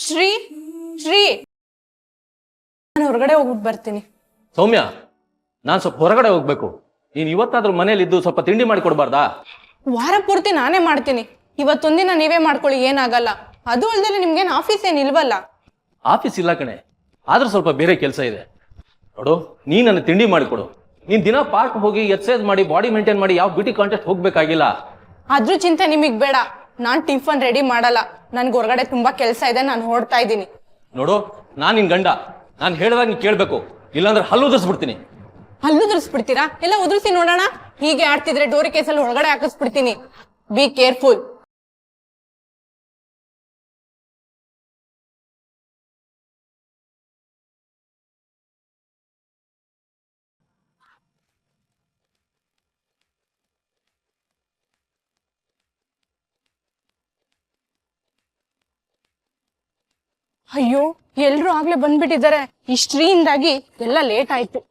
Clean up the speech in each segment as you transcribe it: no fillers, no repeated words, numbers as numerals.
ಶ್ರೀ ಶ್ರೀ ನಾನು ಹೊರಗಡೆ ಹೋಗ್ಬಿಟ್ಟು ಬರ್ತೀನಿ. ಸೌಮ್ಯ, ನಾನು ಸ್ವಲ್ಪ ಹೊರಗಡೆ ಹೋಗ್ಬೇಕು. ನೀನು ಇವತ್ತಾದ್ರೂ ಮನೇಲಿ ಇದ್ದು ಸ್ವಲ್ಪ ತಿಂಡಿ ಮಾಡಿ ಕೊಡಬಾರ್ದಾ? ವಾರ ಪೂರ್ತಿ ನಾನೇ ಮಾಡ್ತೀನಿ, ಇವತ್ತೊಂದಿನ ನೀವೇ ಮಾಡ್ಕೊಳ್ಳಿ, ಏನಾಗಲ್ಲ. ಅದು ಅಲ್ದೇನೆ ನಿಮ್ಗೇನು ಆಫೀಸ್ ಏನ್ ಇಲ್ವಲ್ಲ? ಆಫೀಸ್ ಇಲ್ಲ ಕಣೆ, ಆದ್ರೂ ಸ್ವಲ್ಪ ಬೇರೆ ಕೆಲಸ ಇದೆ. ನೋಡು, ನೀ ನನ್ನ ತಿಂಡಿ ಮಾಡಿಕೊಡು. ನೀನ್ ದಿನ ಪಾರ್ಕ್ ಹೋಗಿ ಎಕ್ಸರ್ಸೈಸ್ ಮಾಡಿ ಬಾಡಿ ಮೇಂಟೈನ್ ಮಾಡಿ ಯಾವ ಬ್ಯೂಟಿ ಕಾಂಟೆಸ್ಟ್ ಹೋಗ್ಬೇಕಾಗಿಲ್ಲ. ಅದ್ರ ಚಿಂತೆ ನಿಮಗ್ ಬೇಡ. ನಾನ್ ಟಿಫನ್ ರೆಡಿ ಮಾಡಲ್ಲ, ನನ್ಗೆ ಹೊರಗಡೆ ತುಂಬಾ ಕೆಲಸ ಇದೆ, ನಾನು ಹೊರಡ್ತಾ ಇದ್ದೀನಿ. ನೋಡು, ನಾನ್ ನಿನ್ ಗಂಡ, ನಾನು ಹೇಳಿದಾಗ ನೀನ್ ಕೇಳ್ಬೇಕು, ಇಲ್ಲಾಂದ್ರೆ ಹಲ್ಲು ಉದುರಿಸ್ಬಿಡ್ತೀನಿ. ಹಲ್ಲು ಉದುರಿಸ್ಬಿಡ್ತೀರಾ? ಎಲ್ಲ ಉದುರಿಸಿ ನೋಡೋಣ. ಹೀಗೆ ಆಡ್ತಿದ್ರೆ ಡೋರಿ ಕೇಸಲ್ಲಿ ಹೊರಗಡೆ ಹಾಕಿಸ್ಬಿಡ್ತೀನಿ. Be careful. ಅಯ್ಯೋ, ಎಲ್ರು ಆಗ್ಲೇ ಬಂದ್ಬಿಟ್ಟಿದ್ದಾರೆ. ಈ ಶ್ರೀಯಿಂದಾಗಿ ಎಲ್ಲ ಲೇಟ್ ಆಯ್ತು.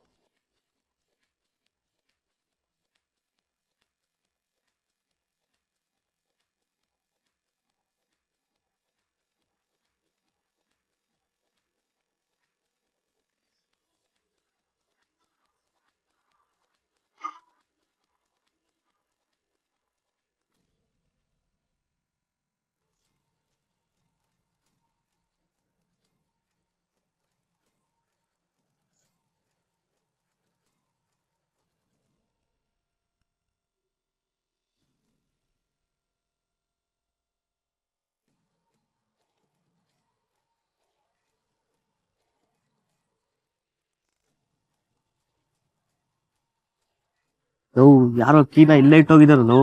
ಯಾರೋ ಕೀನ ಇಲ್ಲೇ ಇಟ್ಟೋಗಿದಾರಲ್ಲ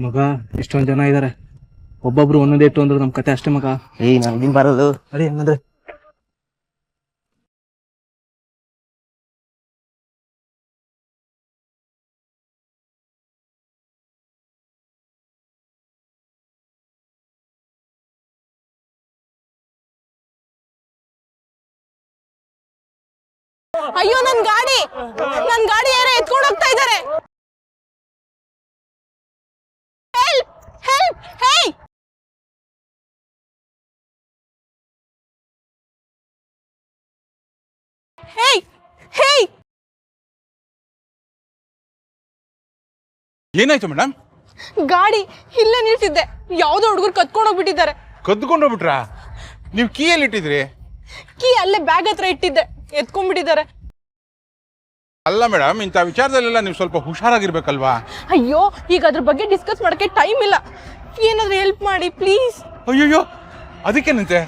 ಮಗ. ಇಷ್ಟೊಂದ್ ಜನ ಇದಾರೆ, ಒಬ್ಬೊಬ್ರು ಒಂದೊಂದೇ ಇಟ್ಟು ಅಂದ್ರೆ ನಮ್ ಕತೆ ಅಷ್ಟೇ ಮಗ. ನನ್ಗಿನ್ ಬರೋದು ಅದೇ ಹಂಗಂದ್ರೆ ಅಯ್ಯೋ, ನನ್ ಗಾಡಿ ಯಾರೋ ಎತ್ಕೊಂಡು ಹೋಗ್ತಾ ಇದ್ದಾರೆ. ಹೆಲ್ಪ್ ಹೆಲ್ಪ್ ಹೇ! ಹೇ ಹೇ! ಏನಾಯ್ತು ಮೇಡಮ್? ಗಾಡಿ ಇಲ್ಲೇ ನಿಲ್ಸಿದ್ದೆ, ಯಾವ್ದೋ ಹುಡುಗರು ಕತ್ಕೊಂಡು ಹೋಗ್ಬಿಟ್ಟಿದ್ದಾರೆ. ಕದ್ಕೊಂಡು ಹೋಗ್ಬಿಟ್ರಾ? ನೀವು ಕೀಯಲ್ಲಿ ಇಟ್ಟಿದ್ರಿ? ಕೀ ಅಲ್ಲೇ ಬ್ಯಾಗ್ ಹತ್ರ ಇಟ್ಟಿದ್ದೆ, ಎತ್ಕೊಂಡ್ಬಿಟ್ಟಿದ್ದಾರೆ. ಅಲ್ಲ ಮೇಡಮ್, ಇಂಥ ವಿಚಾರದಲ್ಲೆಲ್ಲ ನೀವು ಸ್ವಲ್ಪ ಹುಷಾರಾಗಿರ್ಬೇಕಲ್ವಾ? ಅಯ್ಯೋ, ಈಗ ಅದ್ರ ಬಗ್ಗೆ ಡಿಸ್ಕಸ್ ಮಾಡಕ್ಕೆ ಟೈಮ್ ಇಲ್ಲ. ಏನಾದ್ರೂ ಹೆಲ್ಪ್ ಮಾಡಿ ಪ್ಲೀಸ್. ಅಯ್ಯೋ, ಅದಕ್ಕೇನಂತೆ,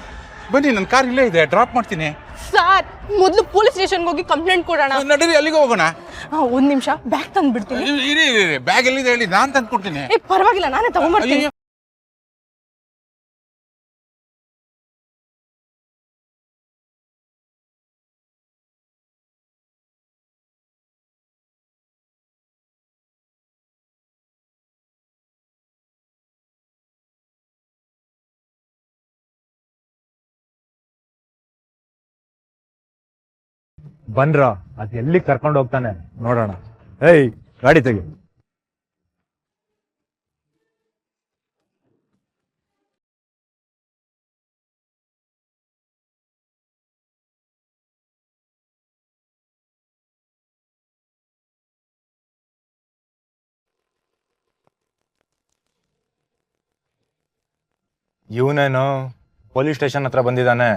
ಬನ್ನಿ, ನನ್ನ ಕಾರ್ ಇಲ್ಲೇ ಇದೆ, ಡ್ರಾಪ್ ಮಾಡ್ತೀನಿ. ಸರ್, ಮೊದಲು ಪೊಲೀಸ್ ಸ್ಟೇಷನ್ಗೆ ಹೋಗಿ ಕಂಪ್ಲೇಂಟ್ ಕೊಡೋಣ. ನಡೀರಿ, ಅಲ್ಲಿಗೆ ಹೋಗೋಣ. ಒಂದ್ ನಿಮಿಷ, ಬ್ಯಾಗ್ ತಂದು ಬಿಡ್ತೀನಿ. ಇರಿ, ಬ್ಯಾಗ್ ಎಲ್ಲಿದೆ ಹೇಳಿ, ನಾನು ತಂದು ಕೊಡ್ತೀನಿ. ಪರವಾಗಿಲ್ಲ, ನಾನೇ ತಗೊಂಡ್ಬರ್ತೀನಿ. ಬನ್ರ, ಅದ್ ಎಲ್ಲಿ ಕರ್ಕೊಂಡು ಹೋಗ್ತಾನೆ ನೋಡೋಣ. ಏಯ್, ಗಾಡಿ ತೆಗಿ. ಇವನೇನು ಪೊಲೀಸ್ ಸ್ಟೇಷನ್ ಹತ್ರ ಬಂದಿದ್ದಾನೆ.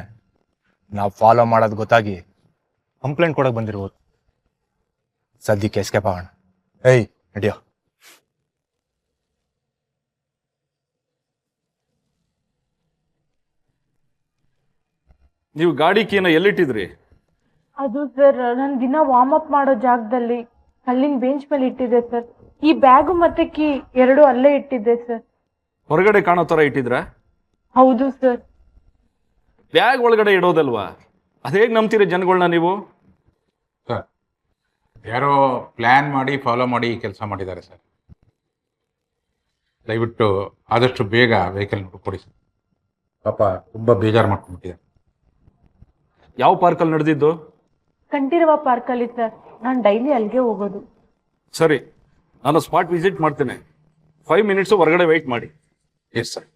ನಾವು ಫಾಲೋ ಮಾಡೋದು ಗೊತ್ತಾಗಿ ಕಂಪ್ಲೇಂಟ್ ಕೊಡಕ್ ಬಂದಿರ್ಬೋದು. ಸದ್ಯಕ್ಕೆ ಎಸ್ಕೇಪ್ ಆಗೋಣ. ಏಯ್, ನಡಿಯೋ. ನೀವು ಗಾಡಿ ಕೀನ ಎಲ್ಲಿಟ್ಟಿದ್ರಿ? ಅದು ಸರ್, ನಾನು ದಿನ ವಾರ್ಮ್ ಅಪ್ ಮಾಡೋ ಜಾಗದಲ್ಲಿ ಅಲ್ಲಿನ ಬೆಂಚ್ ಮೇಲೆ ಇಟ್ಟಿದ್ದೆ ಸರ್. ಈ ಬ್ಯಾಗು ಮತ್ತೆ ಕೀ ಎರಡು ಅಲ್ಲೇ ಇಟ್ಟಿದ್ದೆ ಸರ್. ಹೊರಗಡೆ ಕಾಣೋ ತರ ಇಟ್ಟಿದ್ರ? ಹೌದು ಸರ್. ಬ್ಯಾಗ್ ಒಳಗಡೆ ಇಡೋದಲ್ವಾ? ಅದೇಗ್ ನಂಬ್ತೀರಿ ಜನಗಳನ್ನ ನೀವು? ಸರ್, ಯಾರೋ ಪ್ಲ್ಯಾನ್ ಮಾಡಿ ಫಾಲೋ ಮಾಡಿ ಈ ಕೆಲಸ ಮಾಡಿದ್ದಾರೆ ಸರ್. ದಯವಿಟ್ಟು ಆದಷ್ಟು ಬೇಗ ವೆಹಿಕಲ್ ಕೊಡಿ ಸರ್. ಪಾಪ ತುಂಬ ಬೇಜಾರು ಮಾಡ್ಕೊಂಡ್ಬಿಟ್ಟಿದ್ದಾರೆ. ಯಾವ ಪಾರ್ಕಲ್ಲಿ ನಡೆದಿದ್ದು? ಕಂಠೀರವ ಪಾರ್ಕಲ್ಲಿ ಸರ್. ನಾನು ಡೈಲಿ ಅಲ್ಲಿಗೆ ಹೋಗೋದು. ಸರಿ, ನಾನು ಸ್ಪಾಟ್ ವಿಸಿಟ್ ಮಾಡ್ತೇನೆ. 5 ಮಿನಿಟ್ಸ್ ಹೊರಗಡೆ ವೆಯ್ಟ್ ಮಾಡಿ. Yes sir.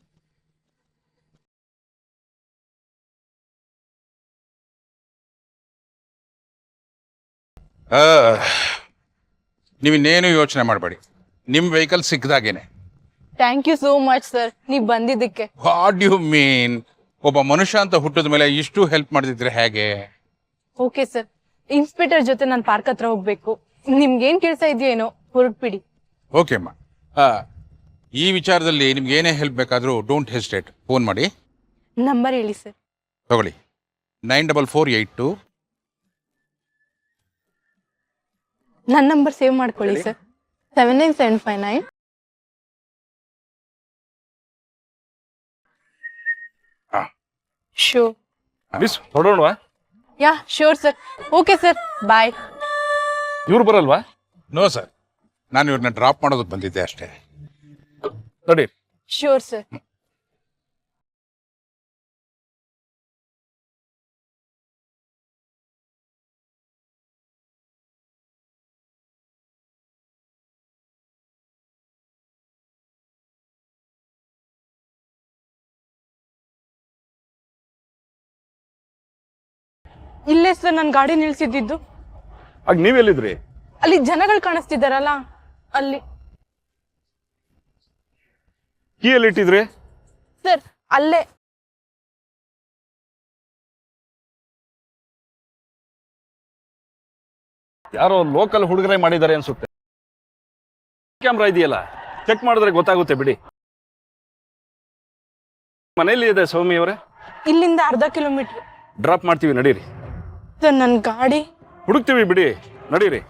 ನೀವಿನ್ನೇನು ಯೋಚನೆ ಮಾಡಬೇಡಿ, ನಿಮ್ಮ ವೆಹಿಕಲ್ ಸಿಕ್ಕಿದಾಗೇನೆ. Thank you so much sir, ನೀವ್ ಬಂದಿದ್ದಕ್ಕೆ. What you mean? ಒಬ್ಬ ಮನುಷ್ಯ ಅಂತ ಹುಟ್ಟಿದ ಮೇಲೆ ಇಷ್ಟು ಹೆಲ್ಪ್ ಮಾಡ್ತಿದ್ರೆ ಹೇಗೆ? ಓಕೆ ಸರ್, ಇನ್ಸ್ಪೆಕ್ಟರ್ ಜೊತೆ ನಾನು ಪಾರ್ಕ್ ಹತ್ರ ಹೋಗ್ಬೇಕು. ನಿಮ್ಗೇನ್ ಕೆಲಸ ಇದೆಯೇನೋ ಹೊರಟ್ಬಿಡಿ. ಓಕೆ ಅಮ್ಮ. ಈ ವಿಚಾರದಲ್ಲಿ ನಿಮ್ಗೆ ಏನೇ ಹೆಲ್ಪ್ ಬೇಕಾದರೂ ಡೋಂಟ್ ಹೆಸಿಟೇಟ್, ಫೋನ್ ಮಾಡಿ. ನಂಬರ್ ಹೇಳಿ ಸರ್. ತಗೊಳ್ಳಿ, 94482. ನನ್ನ ನಂಬರ್ ಸೇವ್ ಮಾಡ್ಕೊಳ್ಳಿ ಸರ್. 79759. ಶೋರ್. ಮಿಸ್ ಹೊಡೋಣವಾ? Yeah sure sir. Okay sir, bye. ಇವ್ರು ಬರಲ್ವಾ? ನೋ ಸರ್, ನಾನು ಇವ್ರನ್ನ ಡ್ರಾಪ್ ಮಾಡೋದಕ್ಕೆ ಬಂದಿದ್ದೆ ಅಷ್ಟೇ. ನೋಡಿ. Sure sir. ಇಲ್ಲೇ ಸರ್ ನನ್ನ ಗಾಡಿ ನಿಲ್ಸಿದ್ದು. ಆಗ ನೀವೆಲ್ಲಿದ್ರಿ? ಅಲ್ಲಿ ಜನಗಳು ಕಾಣಿಸ್ತಿದಾರಲ್ಲ ಅಲ್ಲಿ. ಕೀ ಎಲ್ಲಿ ಇಟ್ಟಿದ್ರಿ? ಸರ್ ಅಲ್ಲೇ. ಯಾರೋ ಲೋಕಲ್ ಹುಡುಗರೇ ಮಾಡಿದ್ದಾರೆ ಅನ್ಸುತ್ತೆ. ಕ್ಯಾಮ್ರಾ ಇದೆಯಲ್ಲ, ಚೆಕ್ ಮಾಡಿದ್ರೆ ಗೊತ್ತಾಗುತ್ತೆ ಬಿಡಿ. ಮನೇಲಿ ಇದೆ ಸೌಮಿ ಅವರೇ? ಇಲ್ಲಿಂದ ಅರ್ಧ ಕಿಲೋಮೀಟರ್. ಡ್ರಾಪ್ ಮಾಡ್ತೀವಿ, ನಡೀರಿ. ಸರ್ ನನ್ನ ಗಾಡಿ ಹುಡುಕ್ತೀವಿ ಬಿಡಿ, ನಡೀರಿ.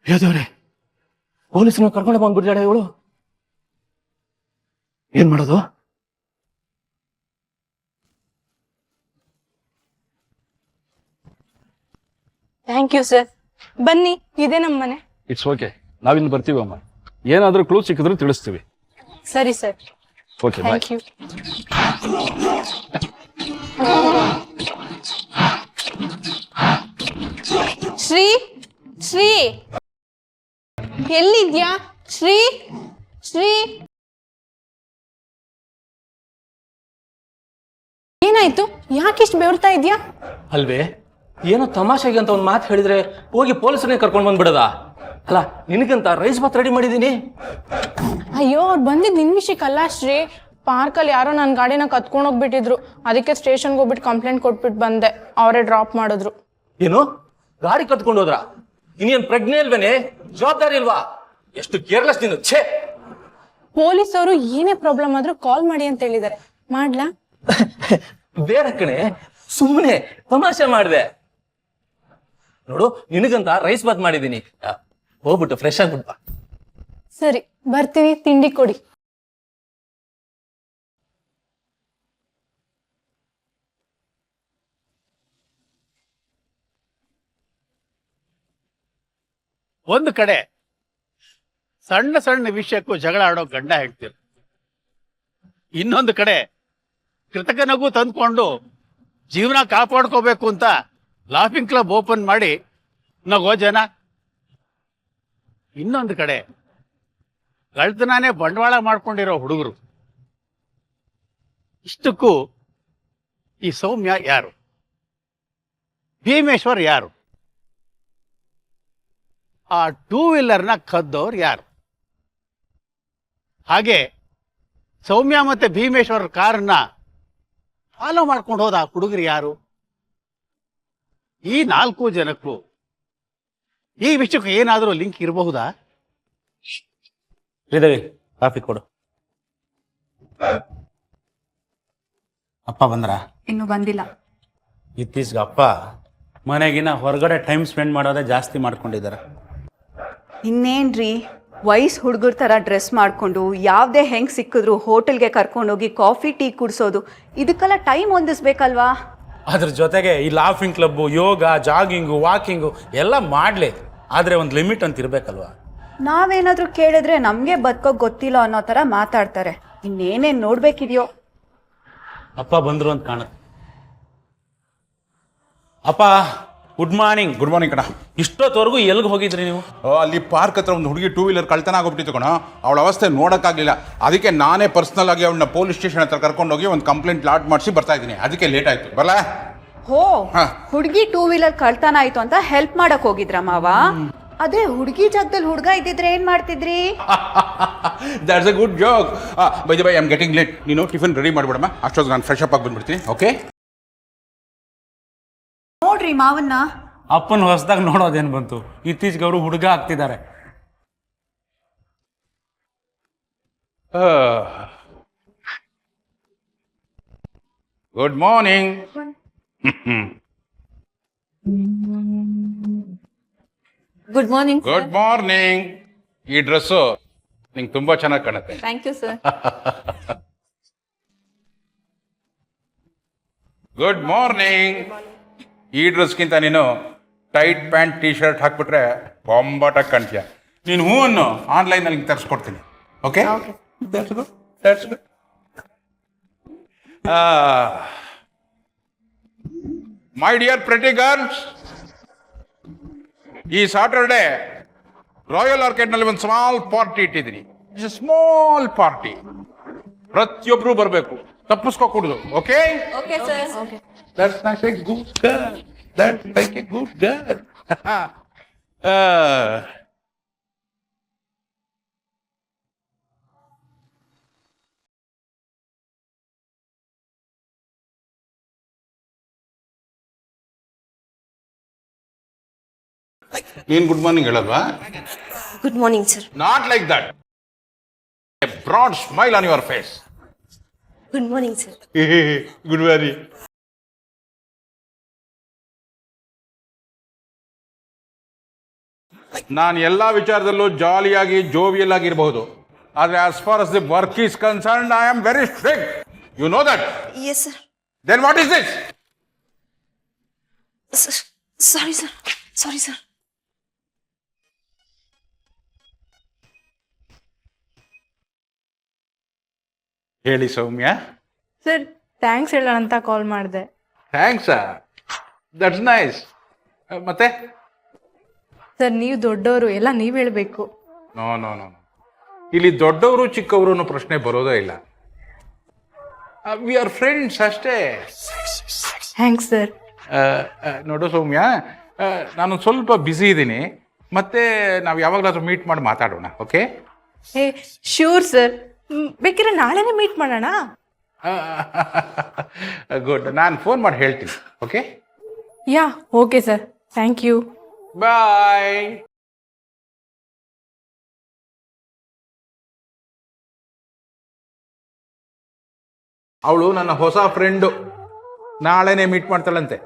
ಯಾವ್ದವ್ರೆ ಪೊಲೀಸನ ಕರ್ಕೊಂಡು ಬಂದ್ಬಿಡ್ತಾಳೆ ಇವಳು. ಏನ್ ಮಾಡೋದು? Thank you sir. ಬನ್ನಿ, ಇದೇ ನಮ್ಮ ಮನೆ. ಇಟ್ಸ್ ಓಕೆ, ನಾವಿಲ್ಲಿ ಬರ್ತೀವಿ ಅಮ್ಮ. ಏನಾದ್ರೂ ಕ್ಲೂ ಸಿಕ್ಕಿದ್ರೆ ತಿಳಿಸ್ತೀವಿ. ಸರಿ sir. Okay, bye. Thank you. Shri, Shri ಎಲ್ಲಿದ್ಯಾ? ಶ್ರೀ, ಶ್ರೀ ಏನಾಯ್ತು? ಯಾಕಿಷ್ಟು ಬೆವರ್ತಾ ಇದ್ಯಾ? ಅಲ್ವೇ, ಏನೋ ತಮಾಷೆಗೆ ಅಂತ ಒಂದು ಮಾತು ಹೇಳಿದ್ರೆ ಹೋಗಿ ಪೊಲೀಸರನ್ನೇ ಕರ್ಕೊಂಡು ಬಂದ್ಬಿಡದ? ಅಲ್ಲ, ನಿನಗಂತ ರೈಸ್ ಬಾತ್ ರೆಡಿ ಮಾಡಿದೀನಿ. ಅಯ್ಯೋ, ಅವ್ರು ಬಂದಿದ್ದು ನಿನ್ ವಿಷಯಕ್ಕಲ್ಲ ಶ್ರೀ. ಪಾರ್ಕಲ್ಲಿ ಯಾರೋ ನನ್ನ ಗಾಡಿನ ಕತ್ಕೊಂಡು ಹೋಗ್ಬಿಟ್ಟಿದ್ರು. ಅದಕ್ಕೆ ಸ್ಟೇಷನ್ಗೆ ಹೋಗ್ಬಿಟ್ಟು ಕಂಪ್ಲೇಂಟ್ ಕೊಟ್ಬಿಟ್ಟು ಬಂದೆ. ಅವರೇ ಡ್ರಾಪ್ ಮಾಡಿದ್ರು. ಏನು, ಗಾಡಿ ಕತ್ಕೊಂಡು ಹೋದ್ರ? ಇನ್ನೇನ್ ಪ್ರಜ್ಞೆ ಇಲ್ವೇನೆ? ಜವಾಬ್ದಾರಿ ಇಲ್ವಾ? ಎಷ್ಟು ಕೇರ್ಲೆಸ್ ನೀನು. ಛೇ, ಪೊಲೀಸವರು ಏನೇ ಪ್ರಾಬ್ಲಮ್ ಆದ್ರೂ ಕಾಲ್ ಮಾಡಿ ಅಂತ ಹೇಳಿದ್ದಾರೆ. ಮಾಡ್ಲಾ? ಬೇರೆ ಕಣೆ, ಸುಮ್ಮನೆ ತಮಾಷೆ ಮಾಡಿದೆ. ನೋಡು, ನಿನಗಂತ ರೈಸ್ ಬಾತ್ ಮಾಡಿದೀನಿ. ಹೋಗ್ಬಿಟ್ಟು ಫ್ರೆಶ್ ಆಗ್ಬಿಟ್ಟು ಬಾ. ಸರಿ, ಬರ್ತೀನಿ. ತಿಂಡಿ ಕೊಡಿ. ಒಂದು ಕಡೆ ಸಣ್ಣ ಸಣ್ಣ ವಿಷಯಕ್ಕೂ ಜಗಳ ಆಡೋ ಗಂಡ ಹೆಂಡ್ತಿರು, ಇನ್ನೊಂದು ಕಡೆ ಕೃತಕನಗೂ ತಂದ್ಕೊಂಡು ಜೀವನ ಕಾಪಾಡ್ಕೋಬೇಕು ಅಂತ ಲಾಫಿಂಗ್ ಕ್ಲಬ್ ಓಪನ್ ಮಾಡಿ ನಗೋ ಜನ. ಇನ್ನೊಂದು ಕಡೆ ಕಳ್ತನಾನೇ ಬಂಡವಾಳ ಮಾಡ್ಕೊಂಡಿರೋ ಹುಡುಗರು. ಇಷ್ಟಕ್ಕೂ ಈ ಸೌಮ್ಯ ಯಾರು? ಭೀಮೇಶ್ವರ್ ಯಾರು? ಆ 2 ವೀಲರ್ನ ಕದ್ದವ್ರು ಯಾರು? ಹಾಗೆ ಸೌಮ್ಯ ಮತ್ತೆ ಭೀಮೇಶ್ವರ್ ಕಾರನ್ನ ಫಾಲೋ ಮಾಡ್ಕೊಂಡು ಹೋದ ಆ ಹುಡುಗರು ಯಾರು? ಈ 4 ಜನಕ್ಕೂ ಈ ವಿಷಯಕ್ಕೂ ಏನಾದರೂ ಲಿಂಕ್ ಇರಬಹುದಾ? ಶ್ರೀದೇವಿ, ಕಾಫಿ ಕೊಡು. ಅಪ್ಪ ಬಂದ್ರ? ಇನ್ನು ಬಂದಿಲ್ಲ. ಇತ್ತೀಚೆಗೆ ಅಪ್ಪ ಮನೆಗಿನ ಹೊರಗಡೆ ಟೈಮ್ ಸ್ಪೆಂಡ್ ಮಾಡೋದೇ ಜಾಸ್ತಿ ಮಾಡ್ಕೊಂಡಿದ್ದಾರೆ. ಇನ್ನೇನ್ರಿ, ವಯಸ್ಸು ಹುಡುಗರ ಥರ ಡ್ರೆಸ್ ಮಾಡಿಕೊಂಡು ಯಾವುದೇ ಹೆಂಗೆ ಸಿಕ್ಕಿದ್ರು ಹೋಟೆಲ್ಗೆ ಕರ್ಕೊಂಡೋಗಿ ಕಾಫಿ ಟೀ ಕುಡಿಸೋದು, ಇದಕ್ಕೆಲ್ಲ ಟೈಮ್ ಹೊಂದಿಸ್ಬೇಕಲ್ವಾ? ಅದ್ರ ಜೊತೆಗೆ ಈ ಲಾಫಿಂಗ್ ಕ್ಲಬ್ಬು, ಯೋಗ, ಜಾಗಿಂಗು, ವಾಕಿಂಗು ಎಲ್ಲ ಮಾಡಲಿ, ಆದರೆ ಒಂದು ಲಿಮಿಟ್ ಅಂತ ಇರಬೇಕಲ್ವಾ? ನಾವೇನಾದರೂ ಕೇಳಿದ್ರೆ ನಮಗೆ ಬದುಕೋಕೆ ಗೊತ್ತಿಲ್ಲ ಅನ್ನೋ ಥರ ಮಾತಾಡ್ತಾರೆ. ಇನ್ನೇನೇನು ನೋಡ್ಬೇಕಿದೆಯೋ. ಅಪ್ಪ ಬಂದರು ಅಂತ ಕಾಣುತ್ತೆ. ಅಪ್ಪ ಗುಡ್ ಮಾರ್ನಿಂಗ್. ಗುಡ್ ಮಾರ್ನಿಂಗ್ ಕಣ. ಇಷ್ಟೊತ್ತವರೆಗೂ ಎಲ್ಲಿಗೆ ಹೋಗಿದ್ರಿ ನೀವು? ಅಲ್ಲಿ ಪಾರ್ಕ್ ಹತ್ರ ಒಂದು ಹುಡುಗಿ 2 ವೀಲರ್ ಕಳ್ತನ ಆಗೋಗ್ಬಿಟ್ಟಿತ್ತು ಕಣ. ಅವಳ ಅವಸ್ಥೆ ನೋಡೋಕ್ಕಾಗಲಿಲ್ಲ. ಅದಕ್ಕೆ ನಾನೇ ಪರ್ಸ್ನಲ್ ಆಗಿ ಅವಳನ್ನ ಪೊಲೀಸ್ ಸ್ಟೇಷನ್ ಹತ್ರ ಕರ್ಕೊಂಡೋಗಿ ಒಂದು ಕಂಪ್ಲೇಂಟ್ ಲಾಡ್ ಮಾಡಿಸಿ ಬರ್ತಾ ಇದ್ದೀನಿ. ಅದಕ್ಕೆ ಲೇಟ್ ಆಯಿತು. ಬರಲ್ಲ? ಹೋ, ಹಾ. ಹುಡುಗಿ 2 ವೀಲರ್ ಕಳ್ತನ ಆಯ್ತು ಅಂತ ಹೆಲ್ಪ್ ಮಾಡಕ್ ಹೋಗಿದ್ರ ಮಾವ? ಅದೇ ಹುಡುಗಿ ಜಾಗದಲ್ಲಿ ಹುಡುಗ ಇದ್ದಿದ್ರೆ ಏನ್ ಮಾಡ್ತಿದ್ರಿ? That's a good joke. By the by, I am getting late. ನೀನು ಟಿಫಿನ್ ರೆಡಿ ಮಾಡಿಬಿಡಮ್ಮ. ಅಷ್ಟೊಂದು ನಾನು ಫ್ರೆಶ್ ಅಪ್ ಆಗಿ ಬಂದ್ಬಿಡ್ತೀನಿ. ಓಕೆ? ನೋಡ್ರಿ ಮಾವನ್ನ. ಅಪ್ಪನ ಹೊಸದಾಗ ನೋಡೋದೇನು ಬಂತು, ಇತ್ತೀಚೆಗೆ ಅವರು ಹುಡುಗ ಆಗ್ತಿದ್ದಾರೆ. Good morning. Good morning. Good morning. ಈ ಡ್ರೆಸ್ಸು ನಿಂಗೆ ತುಂಬಾ ಚೆನ್ನಾಗಿ ಕಾಣುತ್ತೆ. Thank you sir. Good morning. ಈ ಡ್ರೆಸ್ಗಿಂತ ನೀನು ಟೈಟ್ ಪ್ಯಾಂಟ್ ಟೀ ಶರ್ಟ್ ಹಾಕ್ಬಿಟ್ರೆ ಬೊಂಬಾಟಾಗಿ ಕಾಣ್ತೀಯ. ನೀನು ಹೂವನ್ನು ಆನ್ಲೈನಲ್ಲಿ ತರಿಸ್ಕೊಡ್ತೀನಿ. Okay? That's good. That's good. My dear pretty girls, ಈ ಸಾಟರ್ಡೆ ರಾಯಲ್ ಆರ್ಕಿಡ್ನಲ್ಲಿ ಒಂದು ಸ್ಮಾಲ್ ಪಾರ್ಟಿ ಇಟ್ಟಿದ್ದೀನಿ. It's a small party. ಪ್ರತಿಯೊಬ್ಬರು ಬರಬೇಕು, ತಪ್ಪಿಸ್ಕೋಕೂಡದು. Okay? Okay sir. That's like a good girl. That's like a good girl. ನೀನ್ ಗುಡ್ ಮಾರ್ನಿಂಗ್ ಹೇಳಲ್ವಾ? Good morning sir. Not like that. A broad smile on your face. Good morning sir. Good morning. ನಾನು ಎಲ್ಲ ವಿಚಾರದಲ್ಲೂ ಜಾಲಿಯಾಗಿ jovial ಆಗಿರಬಹುದು, ಆದರೆ as far as the work is concerned, I am very strict. You know that? Yes sir. Then what is this? Sorry sir. Sorry sir. ಹೇಳಿ ಸೌಮ್ಯ. Sir, thanks ಹೇಳೋಣ ಅಂತ ಕಾಲ್ ಮಾಡಿದೆ. ಥ್ಯಾಂಕ್ಸ್. That's nice. ಮತ್ತೆ ಸರ್, ನೀವು ದೊಡ್ಡವರು, ಎಲ್ಲ ನೀವು ಹೇಳಬೇಕು. ನೋ ನೋ ನೋ ಇಲ್ಲಿ ದೊಡ್ಡವರು ಚಿಕ್ಕವರು ಅನ್ನೋ ಪ್ರಶ್ನೆ ಬರೋದೇ ಇಲ್ಲ. ವಿ ಆರ್ ಫ್ರೆಂಡ್ಸ್ ಅಷ್ಟೇ. Thanks sir. ನೋಡು ಸೌಮ್ಯ, ನಾನು ಸ್ವಲ್ಪ ಬ್ಯುಸಿ ಇದ್ದೀನಿ. ಮತ್ತೆ ನಾವು ಯಾವಾಗಲಾದ್ರೂ ಮೀಟ್ ಮಾಡಿ ಮಾತಾಡೋಣ. ಓಕೆ? Hey, sure sir. ಬೇಕಿದ್ರೆ ನಾಳೆನೇ ಮೀಟ್ ಮಾಡೋಣ. ಗುಡ್. ನಾನು ಫೋನ್ ಮಾಡಿ ಹೇಳ್ತೀನಿ. Okay? Yeah, okay sir. Thank you. Bye. ಅವಳು ನನ್ನ ಹೊಸ ಫ್ರೆಂಡು. ನಾಳೆನೇ ಮೀಟ್ ಮಾಡ್ತಾಳಂತೆ.